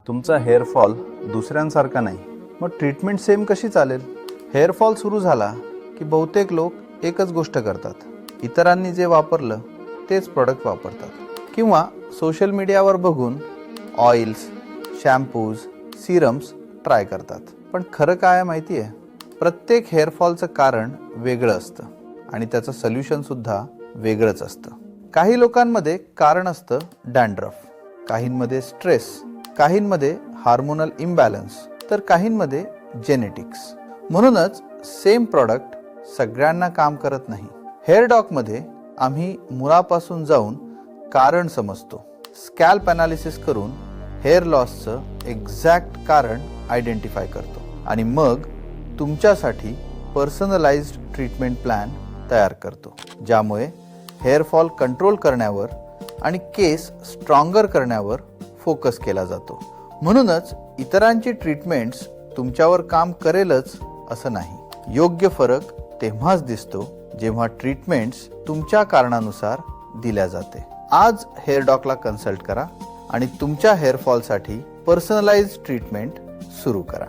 तुमचा हेअरफॉल दुसऱ्यांसारखा नाही, मग ट्रीटमेंट सेम कशी चालेल? हेअरफॉल सुरू झाला की बहुतेक लोक एकच गोष्ट करतात, इतरांनी जे वापरलं तेच प्रोडक्ट वापरतात किंवा सोशल मीडियावर बघून ऑइल्स, शॅम्पूज, सिरम्स ट्राय करतात. पण खरं काय माहिती आहे? प्रत्येक हेअरफॉलचं कारण वेगळं असतं आणि त्याचं सोल्युशन सुद्धा वेगळंच असतं. काही लोकांमध्ये कारण असतं डॅन्ड्रफ, काहींमध्ये स्ट्रेस, काहींमध्ये हार्मोनल इम्बॅलन्स, तर काहींमध्ये जेनेटिक्स. म्हणूनच सेम प्रॉडक्ट सगळ्यांना काम करत नाही. हेअर डॉकमध्ये आम्ही मुळापासून जाऊन कारण समजतो. स्कॅल्प ॲनालिसिस करून हेअर लॉसचं एक्झॅक्ट कारण आयडेंटिफाय करतो आणि मग तुमच्यासाठी पर्सनलाइज्ड ट्रीटमेंट प्लॅन तयार करतो, ज्यामुळे हेअरफॉल कंट्रोल करण्यावर आणि केस स्ट्रॉंगर करण्यावर फोकस केला जातो. म्हणूनच इतरांची ट्रीटमेंट्स तुमच्यावर काम करेलच असं नाही. योग्य फरक तेव्हाच दिसतो जेव्हा ट्रीटमेंट्स तुमच्या कारणानुसार दिल्या जाते. आज हेअर डॉकला कन्सल्ट करा आणि तुमच्या हेअरफॉलसाठी पर्सनलाइज्ड ट्रीटमेंट सुरू करा.